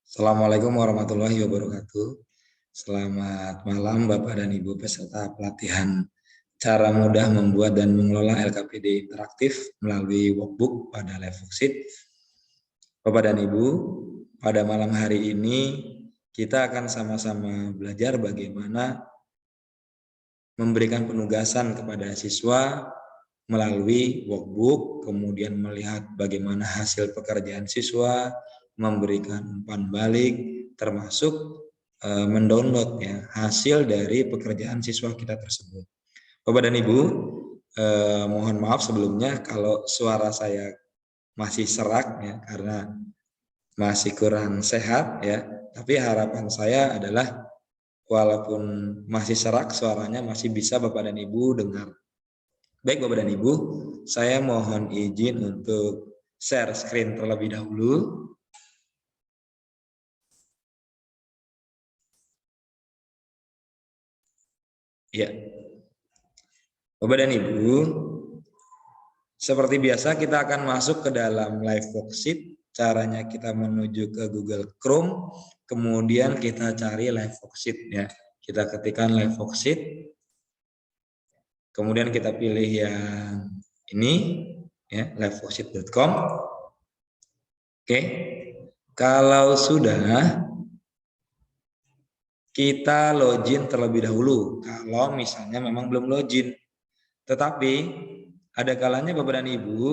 Assalamualaikum warahmatullahi wabarakatuh. Selamat malam Bapak dan Ibu peserta pelatihan cara mudah membuat dan mengelola LKPD interaktif melalui workbook pada Levoksit. Bapak dan Ibu, pada malam hari ini kita akan sama-sama belajar bagaimana memberikan penugasan kepada siswa melalui workbook, kemudian melihat bagaimana hasil pekerjaan siswa, memberikan umpan balik, termasuk mendownload ya hasil dari pekerjaan siswa kita tersebut. Bapak dan Ibu, mohon maaf sebelumnya kalau suara saya masih serak ya karena masih kurang sehat ya. Tapi harapan saya adalah walaupun masih serak suaranya masih bisa Bapak dan Ibu dengar. Baik Bapak dan Ibu, saya mohon izin untuk share screen terlebih dahulu. Ya, Bapak dan Ibu, seperti biasa kita akan masuk ke dalam live worksheet. Caranya kita menuju ke Google Chrome, kemudian kita cari live worksheet ya. Kita ketikkan live worksheet, kemudian kita pilih yang ini ya, liveworksheet.com. Oke, kalau sudah kita login terlebih dahulu kalau misalnya memang belum login. Tetapi ada kalanya Bapak dan Ibu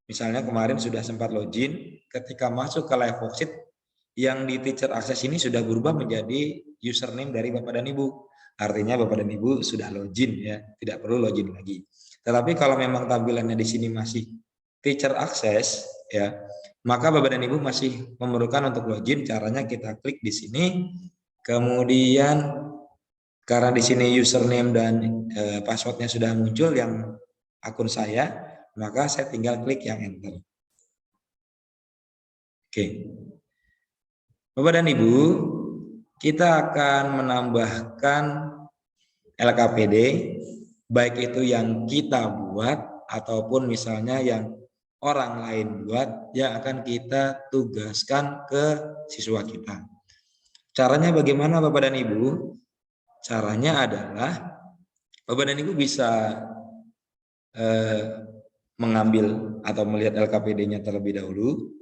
misalnya kemarin sudah sempat login, ketika masuk ke live worksheet yang di teacher access ini sudah berubah menjadi username dari Bapak dan Ibu. Artinya Bapak dan Ibu sudah login ya, tidak perlu login lagi. Tetapi kalau memang tampilannya di sini masih teacher access ya, maka Bapak dan Ibu masih memerlukan untuk login. Caranya kita klik di sini. Kemudian karena di sini username dan passwordnya sudah muncul yang akun saya, maka saya tinggal klik yang enter. Oke, Bapak dan Ibu, kita akan menambahkan LKPD, baik itu yang kita buat ataupun misalnya yang orang lain buat yang akan kita tugaskan ke siswa kita. Caranya bagaimana Bapak dan Ibu? Caranya adalah Bapak dan Ibu bisa mengambil atau melihat LKPD-nya terlebih dahulu.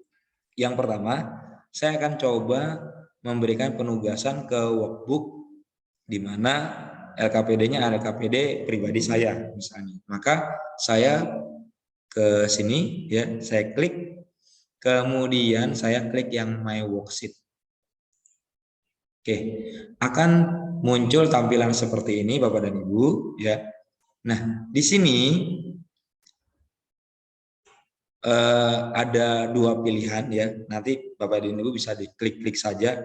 Yang pertama, saya akan coba memberikan penugasan ke workbook di mana LKPD-nya LKPD pribadi saya misalnya. Maka saya ke sini ya, saya klik, kemudian saya klik yang My Worksheet. Oke, akan muncul tampilan seperti ini Bapak dan Ibu ya. Nah, di sini ada dua pilihan ya. Nanti Bapak dan Ibu bisa diklik-klik saja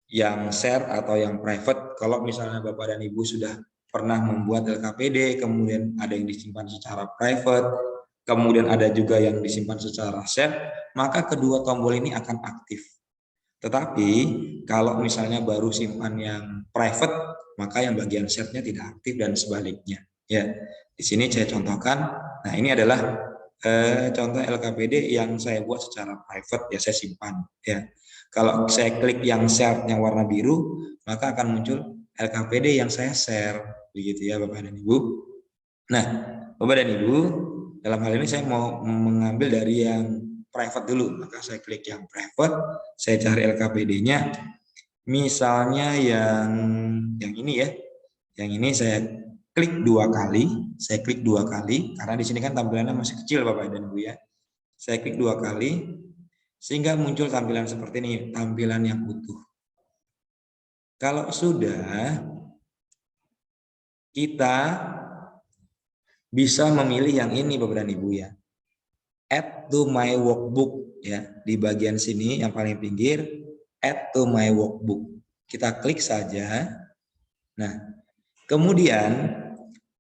yang share atau yang private. Kalau misalnya Bapak dan Ibu sudah pernah membuat LKPD, kemudian ada yang disimpan secara private, kemudian ada juga yang disimpan secara share, maka kedua tombol ini akan aktif. Tetapi kalau misalnya baru simpan yang private, maka yang bagian share-nya tidak aktif dan sebaliknya. Ya, di sini saya contohkan. Nah, ini adalah contoh LKPD yang saya buat secara private, ya saya simpan. Ya, kalau saya klik yang share yang warna biru, maka akan muncul LKPD yang saya share, begitu ya Bapak dan Ibu. Nah, Bapak dan Ibu, dalam hal ini saya mau mengambil dari yang private dulu, maka saya klik yang private, saya cari LKPD-nya, misalnya yang ini ya, yang ini saya klik dua kali, karena di sini kan tampilannya masih kecil Bapak dan Ibu ya, saya klik dua kali, sehingga muncul tampilan seperti ini, tampilan yang utuh. Kalau sudah, kita bisa memilih yang ini Bapak dan Ibu ya, add to my workbook ya, di bagian sini yang paling pinggir add to my workbook, kita klik saja. Nah, kemudian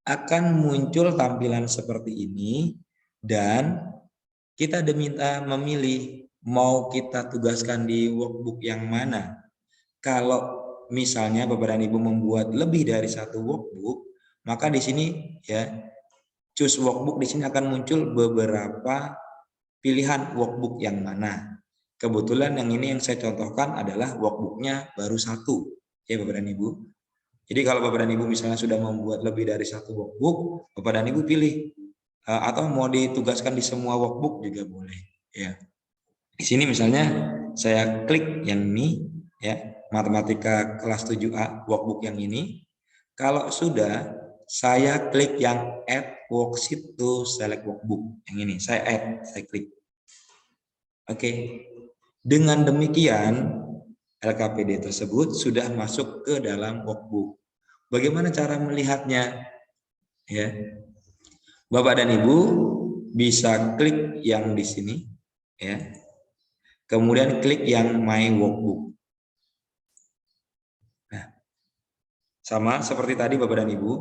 akan muncul tampilan seperti ini dan kita diminta memilih mau kita tugaskan di workbook yang mana. Kalau misalnya Bapak dan Ibu membuat lebih dari satu workbook, maka di sini ya choose workbook, di sini akan muncul beberapa pilihan workbook yang mana. kebetulan yang ini yang saya contohkan adalah workbooknya baru 1, ya Bapak dan Ibu. Jadi kalau Bapak dan Ibu misalnya sudah membuat lebih dari 1 workbook, Bapak dan Ibu pilih atau mau ditugaskan di semua workbook juga boleh, ya. Di sini misalnya saya klik yang ini, ya, matematika kelas 7A workbook yang ini. Kalau sudah, saya klik yang add worksheet to select workbook yang ini. Saya klik. Oke. Dengan demikian LKPD tersebut sudah masuk ke dalam workbook. Bagaimana cara melihatnya? Ya. Bapak dan Ibu bisa klik yang di sini, ya. Kemudian klik yang My Workbook. Nah, sama seperti tadi Bapak dan Ibu,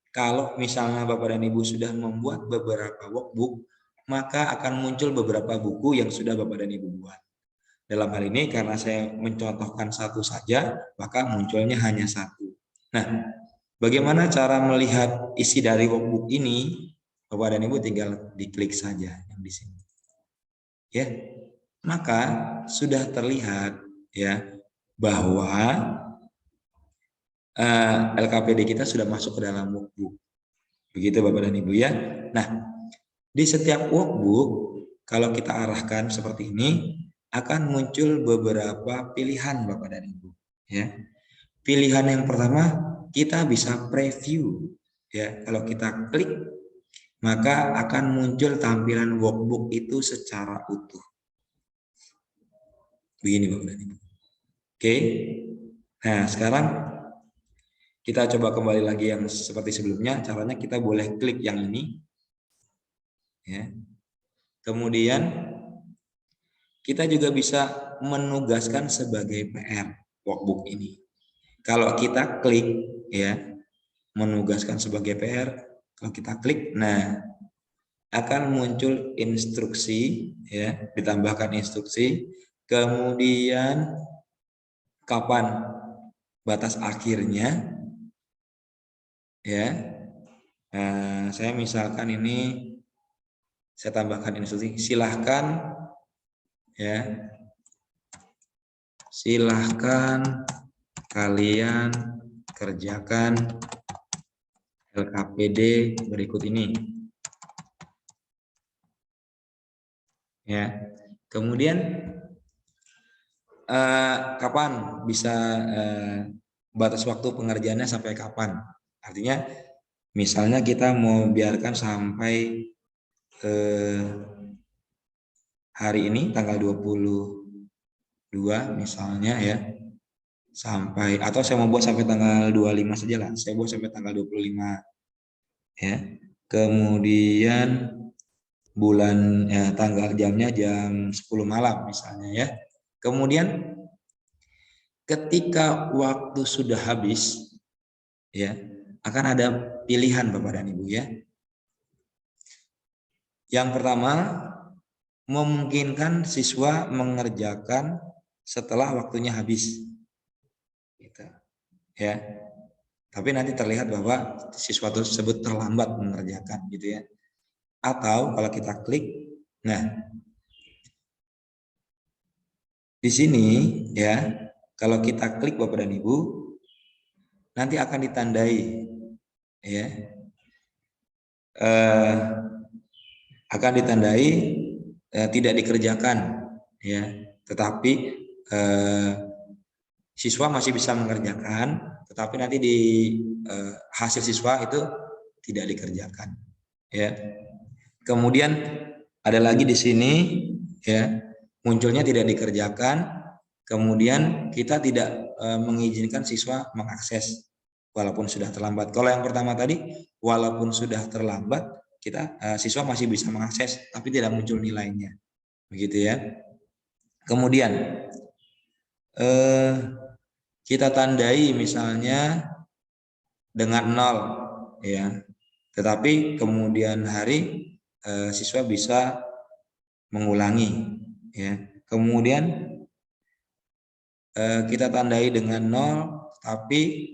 kalau misalnya Bapak dan Ibu sudah membuat beberapa workbook, maka akan muncul beberapa buku yang sudah Bapak dan Ibu buat. Dalam hal ini karena saya mencontohkan 1 saja, maka munculnya hanya 1. Nah, bagaimana cara melihat isi dari workbook ini? Bapak dan Ibu tinggal diklik saja yang di sini. Ya. Maka sudah terlihat, ya, bahwa LKPD kita sudah masuk ke dalam workbook. Begitu Bapak dan Ibu, ya. Nah, di setiap workbook kalau kita arahkan seperti ini akan muncul beberapa pilihan Bapak dan Ibu, ya. Pilihan yang pertama, kita bisa preview, ya. Kalau kita klik maka akan muncul tampilan workbook itu secara utuh. Begini Bapak dan Ibu. Oke. Nah, sekarang kita coba kembali lagi yang seperti sebelumnya. Caranya kita boleh klik yang ini, ya. Kemudian kita juga bisa menugaskan sebagai PR workbook ini. Kalau kita klik, ya, menugaskan sebagai PR, kalau kita klik, nah akan muncul instruksi, ya, ditambahkan instruksi, kemudian kapan batas akhirnya, ya. Nah, saya misalkan ini saya tambahkan instruksi, silahkan, ya, silahkan kalian kerjakan LKPD berikut ini, ya. Kemudian kapan bisa batas waktu pengerjaannya sampai kapan? Artinya misalnya kita mau biarkan sampai hari ini tanggal 22 misalnya, ya. Sampai, atau saya mau buat sampai tanggal 25 saja lah. Saya buat sampai tanggal 25, ya. Kemudian bulan tanggal jamnya jam 10 malam misalnya, ya. Kemudian ketika waktu sudah habis, ya, akan ada pilihan Bapak dan Ibu, ya. Yang pertama, memungkinkan siswa mengerjakan setelah waktunya habis, gitu, ya. Tapi nanti terlihat bahwa siswa tersebut terlambat mengerjakan, gitu, ya. Atau kalau kita klik, nah di sini, ya, kalau kita klik Bapak dan Ibu, nanti akan ditandai, ya, akan ditandai tidak dikerjakan, ya, tetapi siswa masih bisa mengerjakan, tetapi nanti di hasil siswa itu tidak dikerjakan, ya. Kemudian ada lagi di sini, ya, munculnya tidak dikerjakan, kemudian kita tidak mengizinkan siswa mengakses walaupun sudah terlambat. Kalau yang pertama tadi, walaupun sudah terlambat, kita siswa masih bisa mengakses tapi tidak muncul nilainya, begitu, ya. Kemudian kita tandai misalnya dengan 0, ya, tetapi kemudian hari siswa bisa mengulangi, ya. Kemudian kita tandai dengan 0, tapi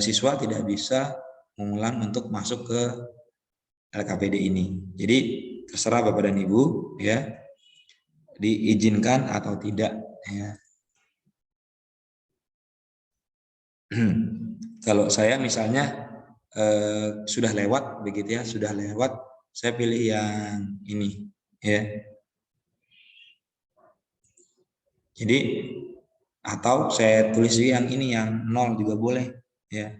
siswa tidak bisa mengulang untuk masuk ke LKPD ini. Jadi terserah Bapak dan Ibu, ya. diizinkan atau tidak ya. Kalau saya misalnya sudah lewat begitu ya, sudah lewat, saya pilih yang ini ya. Jadi atau saya tulis yang ini yang 0 juga boleh ya.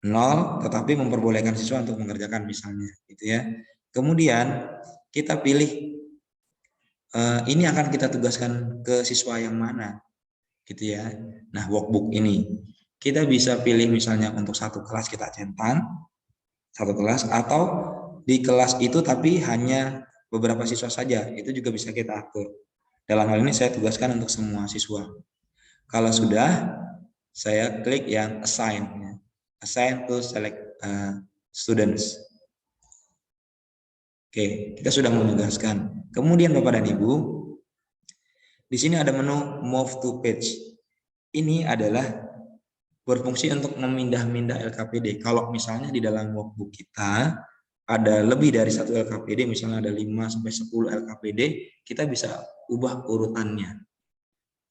0 tetapi memperbolehkan siswa untuk mengerjakan misalnya gitu ya. Kemudian kita pilih ini akan kita tugaskan ke siswa yang mana gitu ya. Nah, workbook ini kita bisa pilih misalnya untuk satu kelas kita centang satu kelas, atau di kelas itu tapi hanya beberapa siswa saja, itu juga bisa kita atur. Dalam hal ini saya tugaskan untuk semua siswa. Kalau sudah, saya klik yang assign, assign to select students. Oke, kita sudah menugaskan. Kemudian Bapak dan Ibu, di sini ada menu move to page. Ini adalah berfungsi untuk memindah-mindah LKPD. Kalau misalnya di dalam workbook kita ada lebih dari satu LKPD, misalnya ada 5 sampai 10 LKPD, kita bisa ubah urutannya.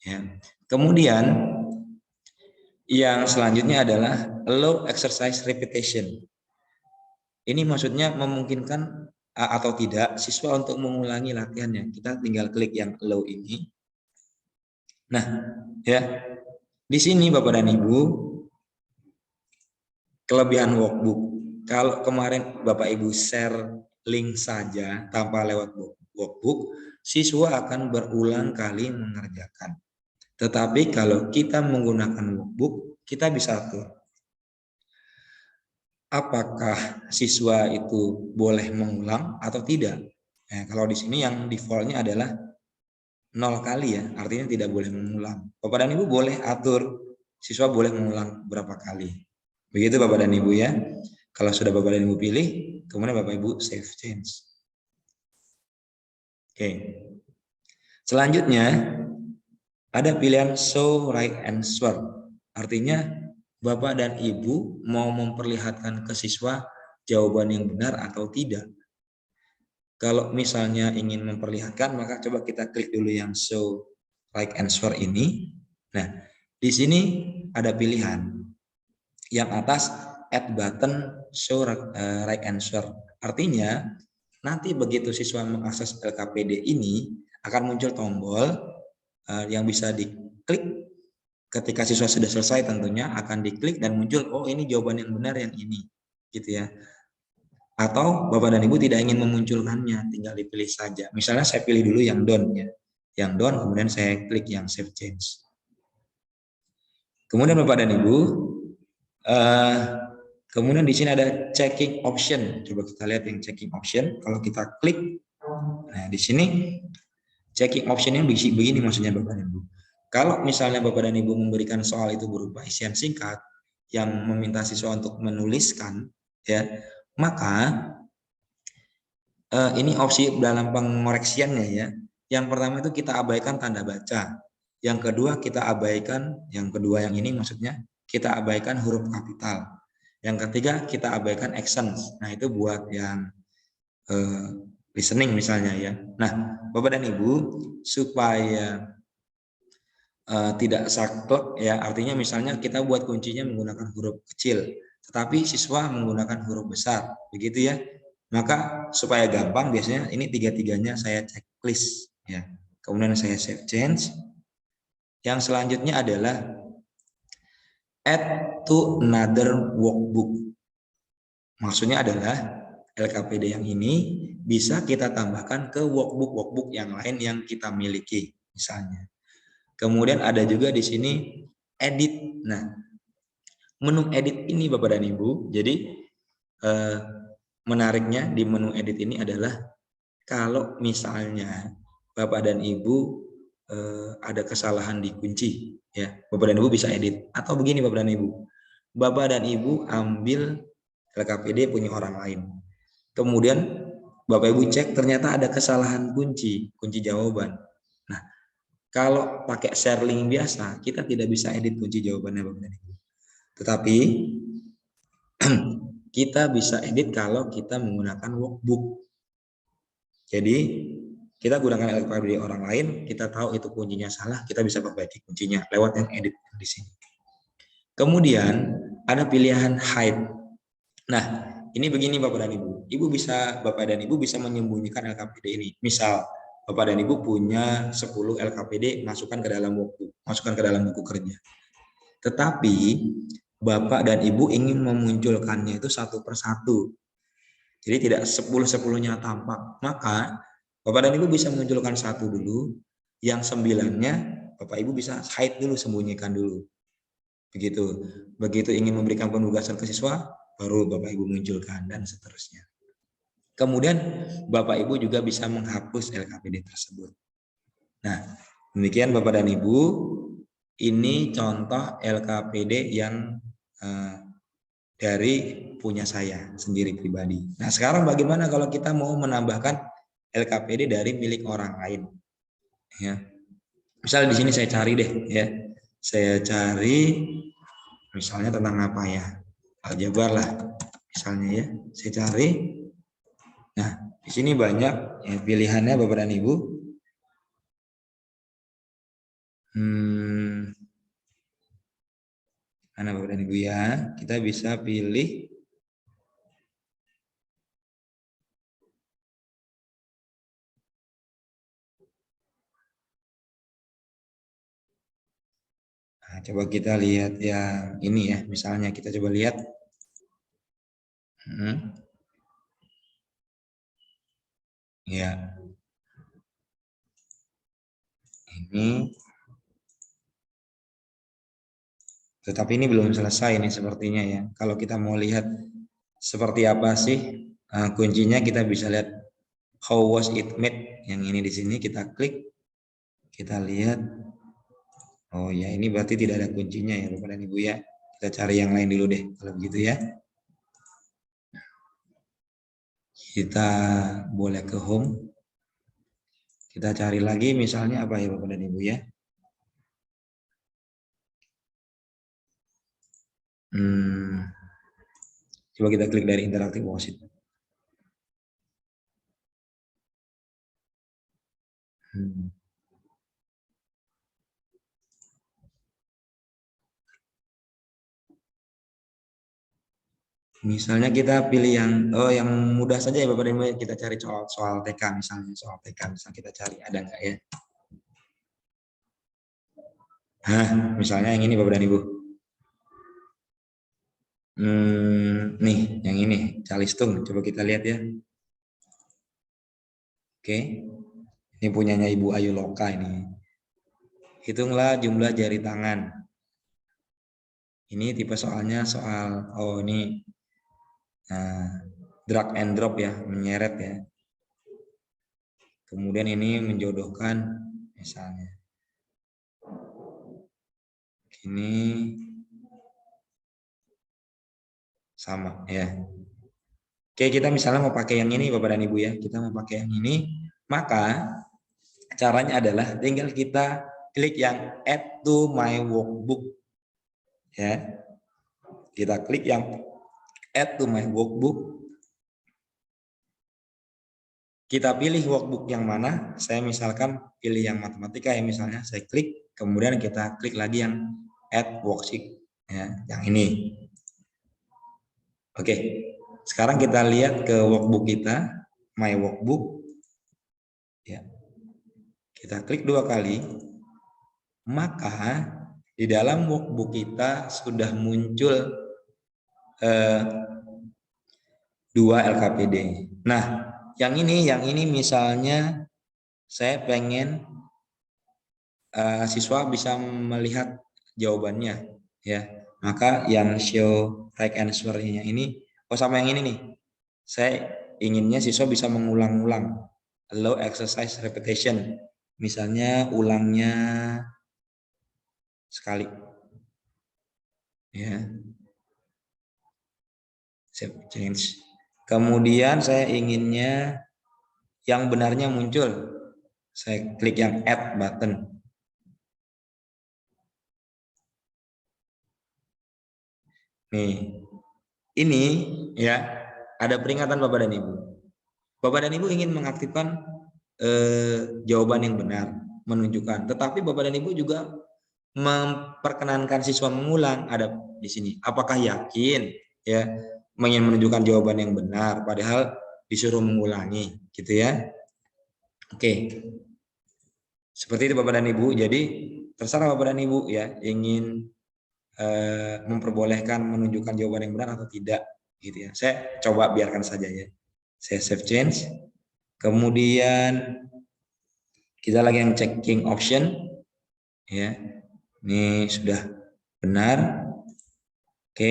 Ya. Kemudian yang selanjutnya adalah allow exercise repetition. Ini maksudnya memungkinkan atau tidak siswa untuk mengulangi latihannya. Kita tinggal klik yang allow ini. Nah, ya. Di sini Bapak dan Ibu, kelebihan workbook. Kalau kemarin Bapak Ibu share link saja tanpa lewat workbook, siswa akan berulang kali mengerjakan. Tetapi kalau kita menggunakan workbook, kita bisa atur. Apakah siswa itu boleh mengulang atau tidak? Nah, kalau di sini yang defaultnya adalah 0 kali ya, artinya tidak boleh mengulang. Bapak dan Ibu boleh atur siswa boleh mengulang berapa kali. Begitu Bapak dan Ibu ya. Kalau sudah Bapak dan Ibu pilih, kemudian Bapak Ibu save change. Oke. Selanjutnya ada pilihan show right answer. Artinya Bapak dan Ibu mau memperlihatkan ke siswa jawaban yang benar atau tidak. Kalau misalnya ingin memperlihatkan, maka coba kita klik dulu yang show right answer ini. Nah, di sini ada pilihan. Yang atas add button show right answer. Artinya nanti begitu siswa mengakses LKPD ini akan muncul tombol yang bisa diklik. Ketika siswa sudah selesai tentunya akan diklik dan muncul oh ini jawaban yang benar yang ini gitu ya. Atau Bapak dan Ibu tidak ingin memunculkannya, tinggal dipilih saja. Misalnya saya pilih dulu yang done ya. Yang done kemudian saya klik yang save change. Kemudian Bapak dan Ibu kemudian di sini ada checking option. Coba kita lihat yang checking option. Kalau kita klik, nah di sini checking optionnya begini maksudnya Bapak dan Ibu. Kalau misalnya Bapak dan Ibu memberikan soal itu berupa isian singkat yang meminta siswa untuk menuliskan, ya, maka ini opsi dalam pengoreksiannya ya. Yang pertama itu kita abaikan tanda baca. Yang kedua kita abaikan, yang kedua yang ini maksudnya kita abaikan huruf kapital. Yang ketiga kita abaikan accents. Nah itu buat yang listening misalnya ya. Nah Bapak dan Ibu supaya tidak saklek ya, artinya misalnya kita buat kuncinya menggunakan huruf kecil, tetapi siswa menggunakan huruf besar, begitu ya. Maka supaya gampang biasanya ini tiga-tiganya saya checklist ya. Kemudian saya save change. Yang selanjutnya adalah add to another workbook. Maksudnya adalah LKPD yang ini bisa kita tambahkan ke workbook yang lain yang kita miliki misalnya. Kemudian ada juga di sini edit. Nah, menu edit ini Bapak dan Ibu, jadi menariknya di menu edit ini adalah kalau misalnya Bapak dan Ibu ada kesalahan di kunci, ya Bapak dan Ibu bisa edit. Atau begini Bapak dan Ibu, Bapak dan Ibu ambil LKPD punya orang lain, kemudian Bapak Ibu cek ternyata ada kesalahan kunci jawaban. Nah, kalau pakai share link biasa, kita tidak bisa edit kunci jawabannya Bapak dan Ibu. Tetapi kita bisa edit kalau kita menggunakan workbook. Jadi Kita gunakan LKPD orang lain, kita tahu itu kuncinya salah, kita bisa perbaiki kuncinya lewat yang edit di sini. Kemudian ada pilihan hide. Nah, ini begini Bapak dan Ibu. Bapak dan Ibu bisa menyembunyikan LKPD ini. Misal Bapak dan Ibu punya 10 LKPD, masukkan ke dalam buku kerja. Tetapi Bapak dan Ibu ingin memunculkannya itu satu persatu. Jadi tidak 10-10-nya tampak. Maka Bapak dan Ibu bisa munculkan satu dulu, yang 9-nya Bapak Ibu bisa hide dulu, sembunyikan dulu. Begitu ingin memberikan penugasan ke siswa, baru Bapak Ibu munculkan dan seterusnya. Kemudian Bapak Ibu juga bisa menghapus LKPD tersebut. Nah, demikian Bapak dan Ibu, ini contoh LKPD yang dari punya saya sendiri pribadi. Nah, sekarang bagaimana kalau kita mau menambahkan LKPD dari milik orang lain? Ya. Misal di sini saya cari deh, ya. Saya cari misalnya tentang apa ya? Aljabar lah, misalnya ya. Saya cari. Nah, di sini banyak ya, pilihannya Bapak dan Ibu. Mana Bapak dan Ibu ya? Kita bisa pilih. Nah, coba kita lihat yang ini ya. Misalnya kita coba lihat. Ya. Ini. Tetapi ini belum selesai nih sepertinya ya. Kalau kita mau lihat seperti apa sih kuncinya, kita bisa lihat how was it made. Yang ini di sini kita klik. Kita lihat. Oh ya, ini berarti tidak ada kuncinya ya Bapak dan Ibu ya. Kita cari yang lain dulu deh kalau begitu ya. Kita boleh ke home. Kita cari lagi misalnya apa ya Bapak dan Ibu ya. Coba kita klik dari interaktif worksheet. Misalnya kita pilih yang mudah saja ya Bapak dan Ibu, kita cari soal TK misalnya, misalnya kita cari ada nggak ya? Misalnya yang ini Bapak dan Ibu. Nih, yang ini Calistung, coba kita lihat ya. Oke. Ini punyanya Ibu Ayu Loka ini. Hitunglah jumlah jari tangan. Ini tipe soalnya ini drag and drop ya, menyeret ya. Kemudian ini menjodohkan misalnya. Ini sama ya. Oke, kita misalnya mau pakai yang ini Bapak dan Ibu ya. Kita mau pakai yang ini, maka caranya adalah tinggal kita klik yang add to my workbook. Ya. Kita klik yang add to my workbook. Kita pilih workbook yang mana. Saya misalkan pilih yang matematika ya misalnya. Saya klik, kemudian kita klik lagi yang add worksheet ya, yang ini. Oke. Sekarang kita lihat ke workbook kita, my workbook. Ya. Kita klik 2 kali. Maka di dalam workbook kita sudah muncul 2 LKPD. Nah, yang ini misalnya saya pengen siswa bisa melihat jawabannya ya. Maka yang show right answer-nya ini sama yang ini nih. Saya inginnya siswa bisa mengulang-ulang. Allow exercise repetition. Misalnya ulangnya sekali. Ya. Save change. Kemudian saya inginnya yang benarnya muncul. Saya klik yang add button. Nih, ini ya ada peringatan Bapak dan Ibu. Bapak dan Ibu ingin mengaktifkan jawaban yang benar, menunjukkan. Tetapi Bapak dan Ibu juga memperkenankan siswa mengulang. Ada di sini. Apakah yakin ya ingin menunjukkan jawaban yang benar, padahal disuruh mengulangi, gitu ya? Oke. Seperti itu Bapak dan Ibu. Jadi terserah Bapak dan Ibu ya ingin memperbolehkan menunjukkan jawaban yang benar atau tidak, gitu ya. Saya coba biarkan saja ya. Saya save change. Kemudian kita lagi yang checking option ya. Ini sudah benar. Oke.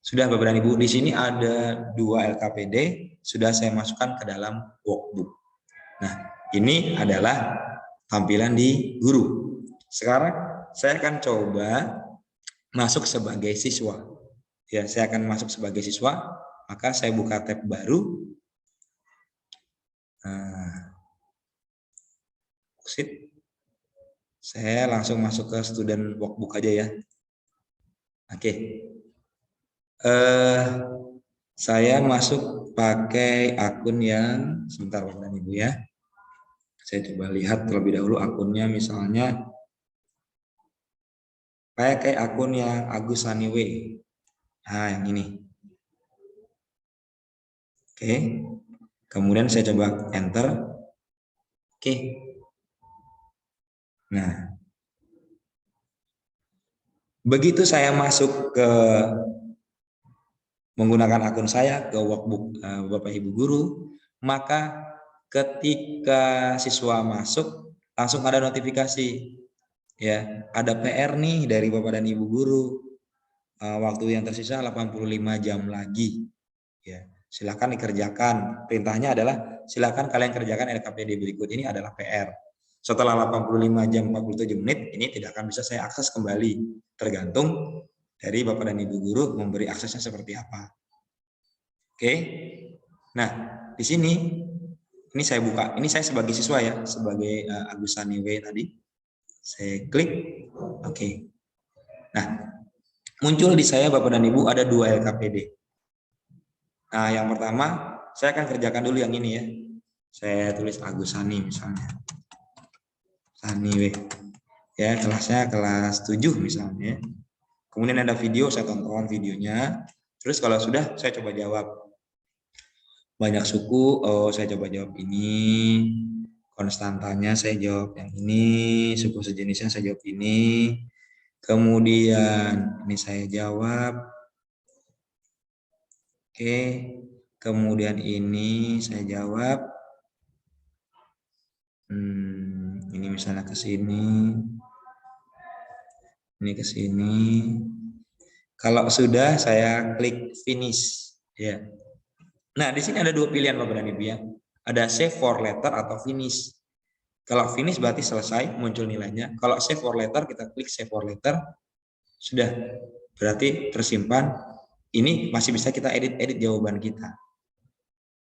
Sudah Bapak dan Ibu, di sini ada 2 LKPD sudah saya masukkan ke dalam workbook. Nah, ini adalah tampilan di guru. Sekarang saya akan coba masuk sebagai siswa. Ya, saya akan masuk sebagai siswa, maka saya buka tab baru. Nah, saya langsung masuk ke student workbook aja ya. Oke. Saya masuk pakai akun yang sebentar Bapak dan Ibu ya. Saya coba lihat terlebih dahulu akunnya, misalnya pakai akun yang Agus Saniwe. Nah, yang ini. Oke. Kemudian saya coba enter. Oke. Nah, begitu saya masuk ke menggunakan akun saya ke workbook Bapak Ibu guru, maka ketika siswa masuk langsung ada notifikasi ya, ada PR nih dari Bapak dan Ibu guru, waktu yang tersisa 85 jam lagi ya, silakan dikerjakan. Perintahnya adalah silakan kalian kerjakan LKPD berikut ini adalah PR. Setelah 85 jam 47 menit ini tidak akan bisa saya akses kembali, tergantung dari Bapak dan Ibu guru memberi aksesnya seperti apa. Oke. Nah, di sini ini saya buka. Ini saya sebagai siswa ya, sebagai Agus Saniwe tadi. Saya klik. Oke. Nah, muncul di saya Bapak dan Ibu ada 2 LKPD. Nah, yang pertama saya akan kerjakan dulu yang ini ya. Saya tulis Agus Sani misalnya. Saniwe. Ya, kelasnya kelas 7 misalnya. Kemudian ada video, saya tonton videonya. Terus kalau sudah, saya coba jawab. Banyak suku, oh saya coba jawab ini. Konstantanya saya jawab yang ini. Suku sejenisnya saya jawab ini. Kemudian ini saya jawab. Oke. Kemudian ini saya jawab. Ini misalnya ke sini. Ini ke sini. Kalau sudah saya klik finish ya. Nah, di sini ada 2 pilihan Bapak dan Ibu ya. Ada save for letter atau finish. Kalau finish berarti selesai, muncul nilainya. Kalau save for letter, kita klik save for letter. Sudah, berarti tersimpan. Ini masih bisa kita edit jawaban kita.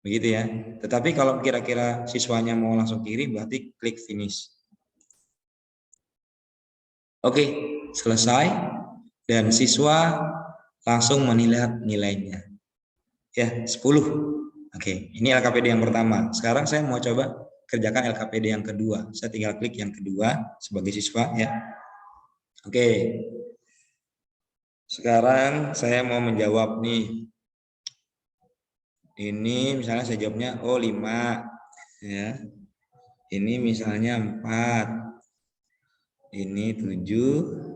Begitu ya. Tetapi kalau kira-kira siswanya mau langsung kirim, berarti klik finish. Oke, selesai. Dan siswa langsung menilai nilainya. Ya, 10. Oke, ini LKPD yang pertama. Sekarang saya mau coba kerjakan LKPD yang kedua. Saya tinggal klik yang kedua sebagai siswa ya. Oke. Sekarang saya mau menjawab nih. Ini misalnya saya jawabnya 5 ya. Ini misalnya 4. Ini 7.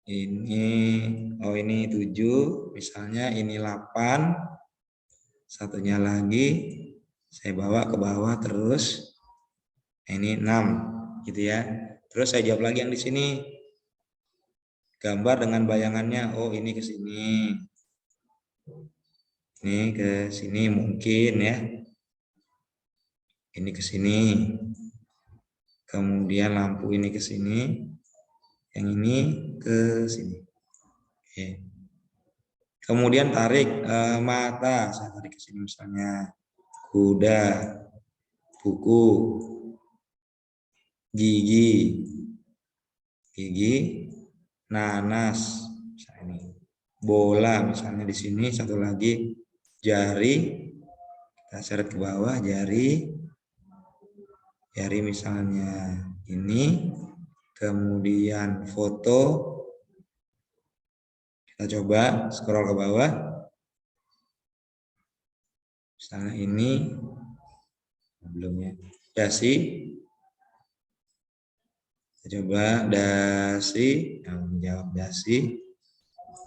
Ini 7, misalnya ini 8. Satunya lagi saya bawa ke bawah terus. Ini 6 gitu ya. Terus saya jawab lagi yang di sini. Gambar dengan bayangannya, oh ini ke sini. Ini ke sini mungkin ya. Ini ke sini. Kemudian lampu ini ke sini. Yang ini ke sini. Oke. Kemudian tarik mata, saya tarik ke sini misalnya. Kuda, buku, gigi, nanas, misalnya ini. Bola misalnya di sini, satu lagi jari, kita Kita seret ke bawah jari misalnya ini, kemudian foto, kita coba scroll ke bawah, misalnya ini, belumnya dasi, kita coba dasi, yang menjawab dasi,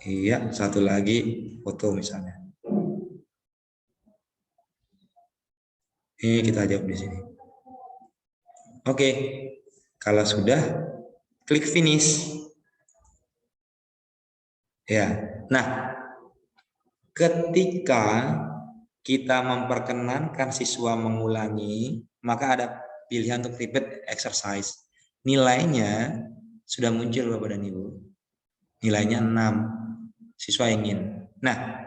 iya, satu lagi foto misalnya. Ini kita jawab di sini. Oke, kalau sudah, klik finish. Ya, nah, ketika kita memperkenankan siswa mengulangi, maka ada pilihan untuk repeat exercise. Nilainya sudah muncul Bapak dan Ibu. Nilainya 6. Siswa ingin. Nah,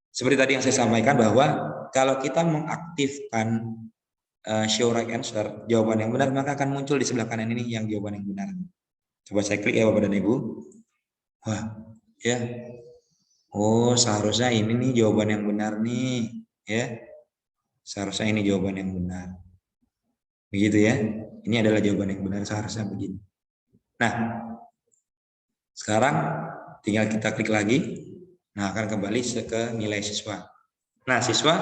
seperti tadi yang saya sampaikan bahwa kalau kita mengaktifkan show right answer, jawaban yang benar, maka akan muncul di sebelah kanan ini yang jawaban yang benar. Coba saya klik ya Bapak dan Ibu. Wah, ya. Oh, seharusnya ini nih jawaban yang benar nih, ya. Seharusnya ini jawaban yang benar. Begitu ya. Ini adalah jawaban yang benar, seharusnya begini. Nah, sekarang tinggal kita klik lagi. Nah, akan kembali ke nilai siswa. Nah, siswa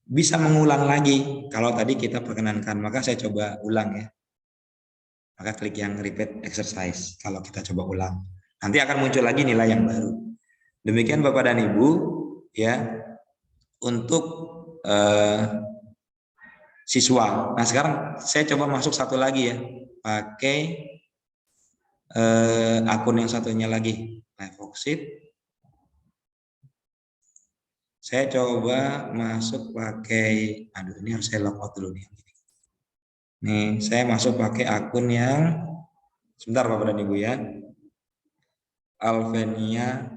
bisa mengulang lagi. Kalau tadi kita perkenankan, maka saya coba ulang ya. Maka klik yang repeat exercise kalau kita coba ulang. Nanti akan muncul lagi nilai yang baru. Demikian Bapak dan Ibu ya untuk siswa. Nah, sekarang saya coba masuk satu lagi ya. Pakai akun yang satunya lagi, Liveworksheet. Saya coba masuk pakai, aduh ini harus saya logout dulu nih. Nih, saya masuk pakai akun yang, sebentar Bapak dan Ibu ya. Alvenia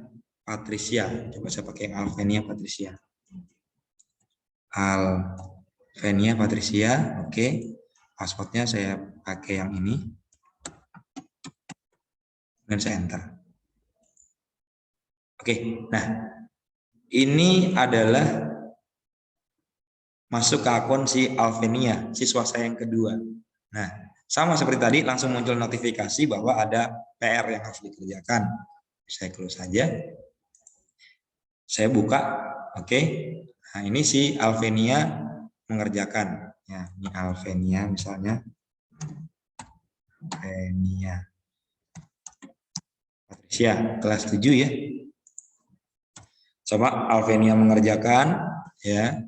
Patricia. Coba saya pakai yang Alvenia Patricia. Alvenia Patricia, oke. Passwordnya saya pakai yang ini. Dan saya enter. Oke, nah ini adalah masuk ke akun si Alvenia, siswa saya yang kedua. Nah, sama seperti tadi, langsung muncul notifikasi bahwa ada PR yang harus dikerjakan. Saya close saja. Saya buka, oke. Nah, ini si Alvenia mengerjakan. Ya, ini Alvenia misalnya. Alvenia Patricia, kelas 7 ya. Coba Alvenia mengerjakan, ya.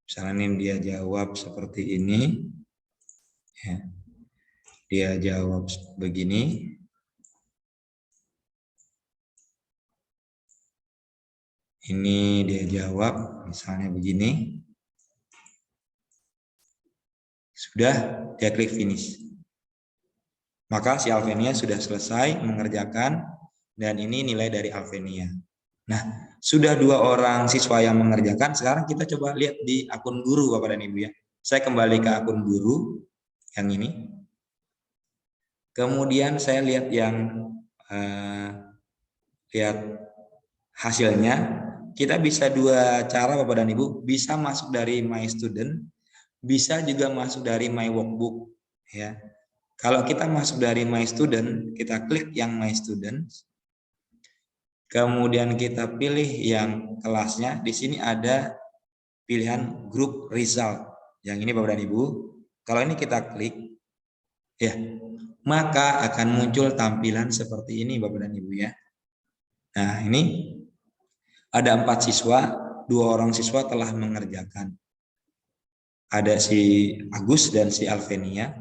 Misalnya dia jawab seperti ini, ya. Dia jawab begini. Ini dia jawab, misalnya begini. Sudah, dia klik finish. Maka si Alvenia sudah selesai mengerjakan, dan ini nilai dari Alvenia. Nah, sudah 2 orang siswa yang mengerjakan. Sekarang kita coba lihat di akun guru Bapak dan Ibu ya. Saya kembali ke akun guru yang ini. Kemudian saya lihat yang lihat hasilnya. Kita bisa 2 cara Bapak dan Ibu, bisa masuk dari My Student, bisa juga masuk dari My Workbook ya. Kalau kita masuk dari My Student, kita klik yang My Student. Kemudian kita pilih yang kelasnya. Di sini ada pilihan Group Result. Yang ini Bapak dan Ibu. Kalau ini kita klik, ya, maka akan muncul tampilan seperti ini Bapak dan Ibu ya. Nah, ini ada 4 siswa, 2 orang siswa telah mengerjakan. Ada si Agus dan si Alvenia.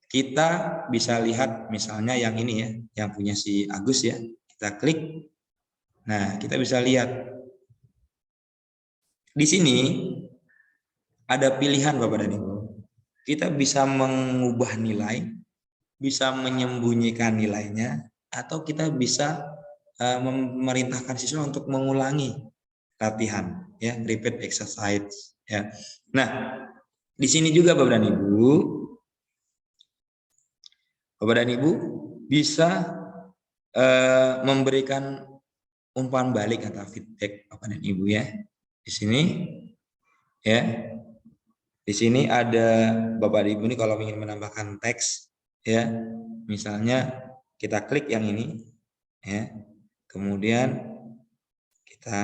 Kita bisa lihat misalnya yang ini ya, yang punya si Agus ya. Kita klik. Nah, kita bisa lihat di sini ada pilihan Bapak dan Ibu. Kita bisa mengubah nilai, bisa menyembunyikan nilainya, atau kita bisa memerintahkan siswa untuk mengulangi latihan ya, repeat exercise ya. Nah, di sini juga Bapak dan Ibu, bisa memberikan umpan balik atau feedback Bapak dan Ibu ya. Di sini ya. Di sini ada Bapak Ibu ini kalau ingin menambahkan teks ya. Misalnya kita klik yang ini ya. Kemudian kita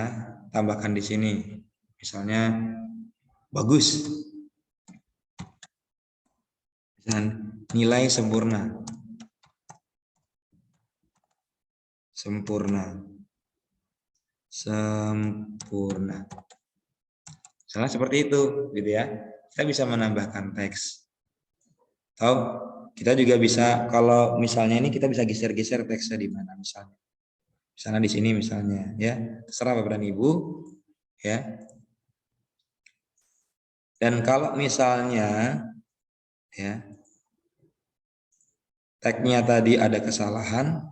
tambahkan di sini. Misalnya bagus. Dan nilai sempurna. Sempurna. Sempurna. Misalnya seperti itu gitu ya. Kita bisa menambahkan teks. Atau kita juga bisa kalau misalnya ini kita bisa geser-geser teksnya di mana misalnya. Misalnya di sini misalnya ya. Terserah Bapak dan Ibu ya. Dan kalau misalnya ya tagnya tadi ada kesalahan,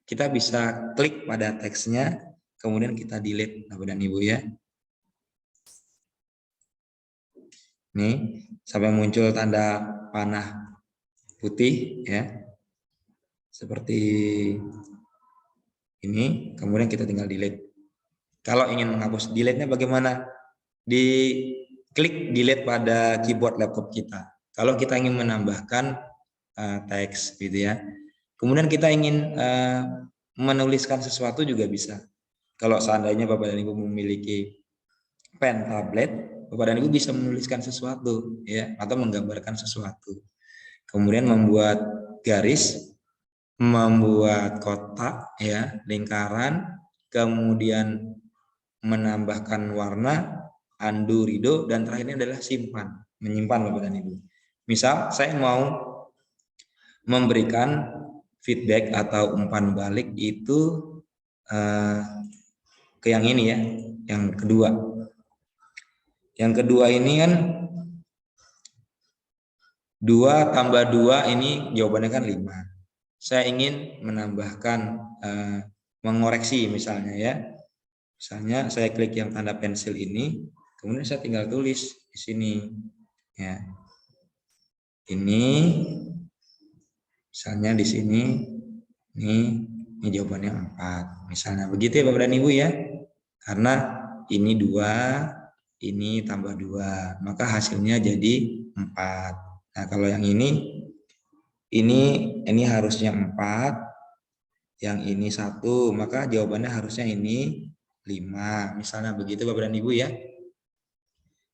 kita bisa klik pada teksnya, kemudian kita delete Bapak dan Ibu ya. Nih, sampai muncul tanda panah putih ya. Seperti ini, kemudian kita tinggal delete. Kalau ingin menghapus, delete-nya bagaimana? Di klik delete pada keyboard laptop kita. Kalau kita ingin menambahkan teks gitu ya. Kemudian kita ingin menuliskan sesuatu juga bisa. Kalau seandainya Bapak dan Ibu memiliki pen tablet, Bapak dan Ibu bisa menuliskan sesuatu ya atau menggambarkan sesuatu. Kemudian membuat garis, membuat kotak ya, lingkaran, kemudian menambahkan warna, undo, redo, dan terakhirnya adalah simpan, menyimpan Bapak dan Ibu. Misal saya mau memberikan feedback atau umpan balik itu ke yang ini ya, yang kedua. Yang kedua ini kan 2 tambah 2 ini jawabannya kan 5. Saya ingin menambahkan mengoreksi misalnya ya. Misalnya saya klik yang tanda pensil ini, kemudian saya tinggal tulis di sini ya. Ini misalnya di sini ini jawabannya 4. Misalnya begitu ya Bapak dan Ibu ya. Karena ini 2, ini tambah 2, maka hasilnya jadi 4. Nah, kalau yang ini harusnya 4, yang ini 1, maka jawabannya harusnya ini 5. Misalnya begitu Bapak dan Ibu ya.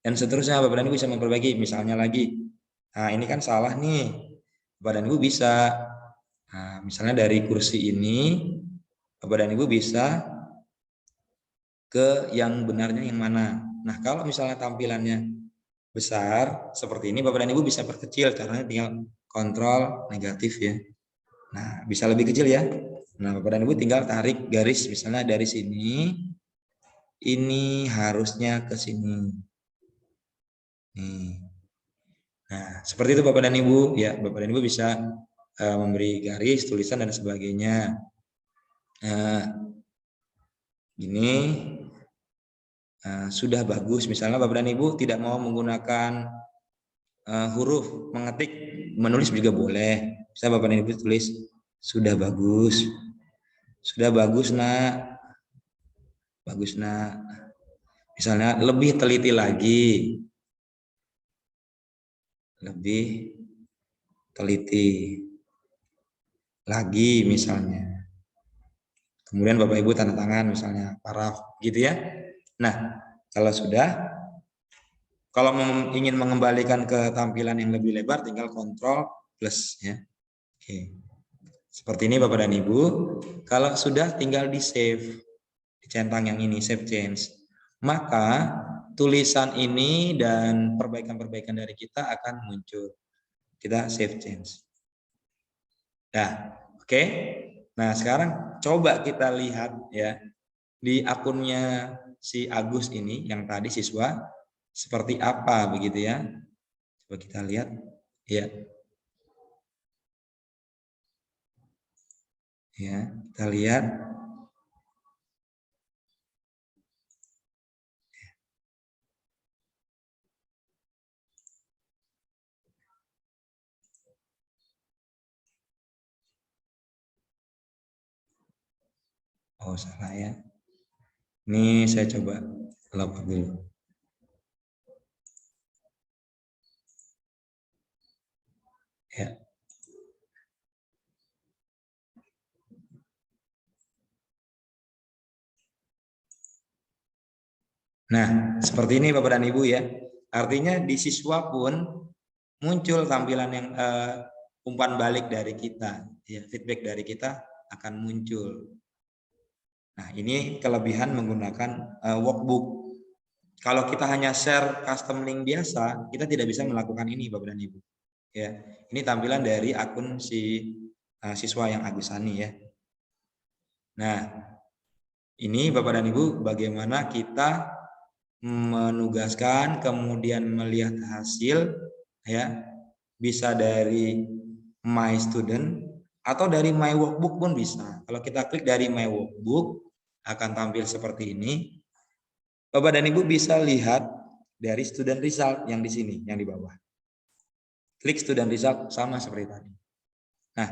Dan seterusnya Bapak dan Ibu bisa memperbaiki. Misalnya lagi, nah ini kan salah nih. Bapak dan Ibu bisa, nah, misalnya dari kursi ini, Bapak dan Ibu bisa ke yang benarnya yang mana. Nah, kalau misalnya tampilannya besar seperti ini, Bapak dan Ibu bisa perkecil, caranya tinggal kontrol negatif ya. Nah, bisa lebih kecil ya. Nah, Bapak dan Ibu tinggal tarik garis misalnya dari sini, ini harusnya ke sini. Nih. Nah, seperti itu Bapak dan Ibu ya. Bapak dan Ibu bisa memberi garis, tulisan dan sebagainya. Ini sudah bagus. Misalnya Bapak dan Ibu tidak mau menggunakan huruf mengetik, menulis juga boleh. Bisa Bapak dan Ibu tulis sudah bagus. Sudah bagus, Nak. Bagus, Nak. Misalnya lebih teliti lagi. Lebih teliti lagi misalnya. Kemudian Bapak Ibu tanda tangan misalnya paraf gitu ya. Nah, kalau sudah, kalau ingin mengembalikan ke tampilan yang lebih lebar tinggal kontrol plus ya. Oke. Seperti ini Bapak dan Ibu. Kalau sudah tinggal di save. Dicentang yang ini save change. Maka tulisan ini dan perbaikan-perbaikan dari kita akan muncul. Kita save change. Nah, oke. Nah, sekarang coba kita lihat ya di akunnya si Agus ini yang tadi siswa seperti apa begitu ya. Coba kita lihat ya. Ya, kita lihat. Oh, salah ya. Ini saya coba Lock dulu. Ya. Nah, seperti ini Bapak dan Ibu ya. Artinya di siswa pun muncul tampilan yang umpan balik dari kita, ya, feedback dari kita akan muncul. Nah, ini kelebihan menggunakan workbook. Kalau kita hanya share custom link biasa, kita tidak bisa melakukan ini Bapak dan Ibu. Ya, ini tampilan dari akun si siswa yang Agusani ya. Nah, ini Bapak dan Ibu bagaimana kita menugaskan kemudian melihat hasil ya, bisa dari my student atau dari my workbook pun bisa. Kalau kita klik dari my workbook akan tampil seperti ini. Bapak dan Ibu bisa lihat dari student result yang di sini, yang di bawah. Klik student result sama seperti tadi. Nah,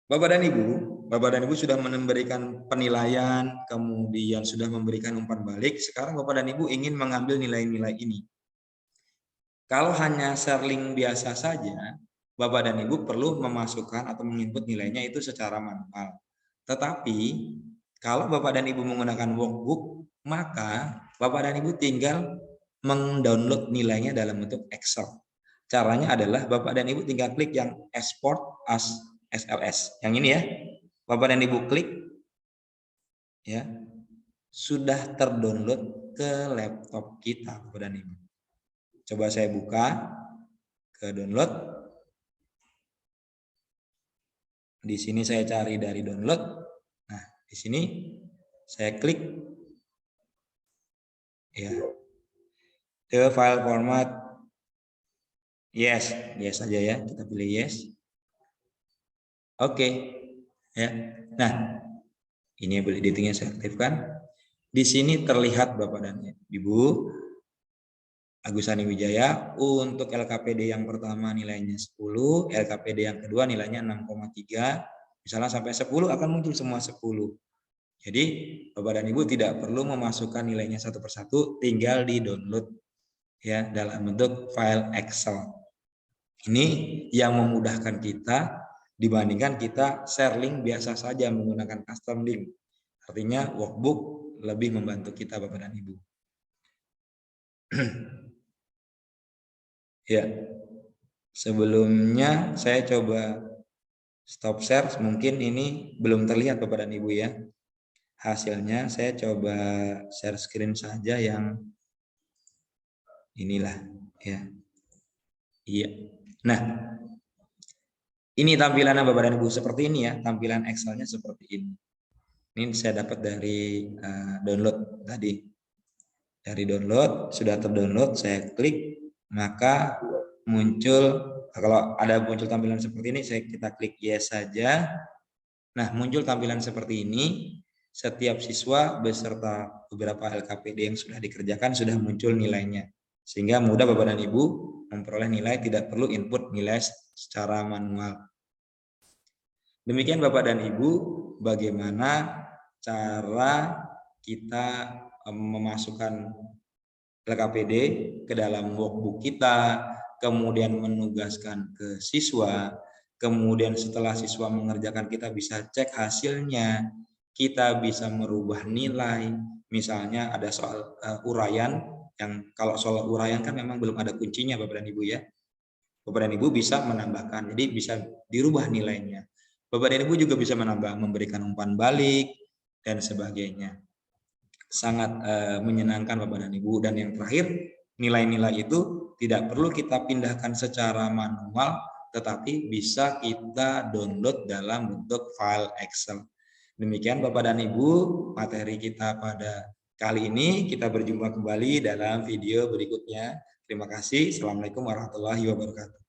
Bapak dan Ibu sudah memberikan penilaian, kemudian sudah memberikan umpan balik. Sekarang Bapak dan Ibu ingin mengambil nilai-nilai ini. Kalau hanya share link biasa saja, Bapak dan Ibu perlu memasukkan atau menginput nilainya itu secara manual. Tetapi kalau Bapak dan Ibu menggunakan workbook, maka Bapak dan Ibu tinggal mendownload nilainya dalam bentuk Excel. Caranya adalah Bapak dan Ibu tinggal klik yang export as SLS. Yang ini ya. Bapak dan Ibu klik ya. Sudah terdownload ke laptop kita Bapak dan Ibu. Coba saya buka ke download. Di sini saya cari dari download. Nah, di sini saya klik ya. The file format yes saja ya. Kita pilih yes. Oke. Ya. Nah, ini editingnya saya aktifkan. Di sini terlihat Bapak dan Ibu Agusani Wijaya untuk LKPD yang pertama nilainya 10, LKPD yang kedua nilainya 6,3. Misalnya sampai 10 akan muncul semua 10. Jadi Bapak dan Ibu tidak perlu memasukkan nilainya satu persatu, tinggal di-download ya dalam bentuk file Excel. Ini yang memudahkan kita dibandingkan kita share link biasa saja menggunakan custom link. Artinya workbook lebih membantu kita Bapak dan Ibu. Ya. Sebelumnya saya coba stop share, mungkin ini belum terlihat Bapak dan Ibu ya. Hasilnya saya coba share screen saja yang inilah ya. Iya. Nah, ini tampilannya Bapak dan Ibu seperti ini ya, tampilan Excelnya seperti ini. Ini saya dapat dari download tadi. Dari download, sudah terdownload, saya klik, maka muncul, kalau ada muncul tampilan seperti ini, kita klik yes saja. Nah, muncul tampilan seperti ini, setiap siswa beserta beberapa LKPD yang sudah dikerjakan sudah muncul nilainya. Sehingga mudah Bapak dan Ibu memperoleh nilai, tidak perlu input nilai secara manual. Demikian Bapak dan Ibu, bagaimana cara kita memasukkan LKPD ke dalam workbook kita, kemudian menugaskan ke siswa, kemudian setelah siswa mengerjakan kita bisa cek hasilnya, kita bisa merubah nilai, misalnya ada soal uraian, yang kalau soal uraian kan memang belum ada kuncinya Bapak dan Ibu ya. Bapak dan Ibu bisa menambahkan, jadi bisa dirubah nilainya. Bapak dan Ibu juga bisa memberikan umpan balik dan sebagainya. Sangat menyenangkan Bapak dan Ibu. Dan yang terakhir, nilai-nilai itu tidak perlu kita pindahkan secara manual, tetapi bisa kita download dalam bentuk file Excel. Demikian Bapak dan Ibu, materi kita pada kali ini. Kita berjumpa kembali dalam video berikutnya. Terima kasih. Assalamualaikum warahmatullahi wabarakatuh.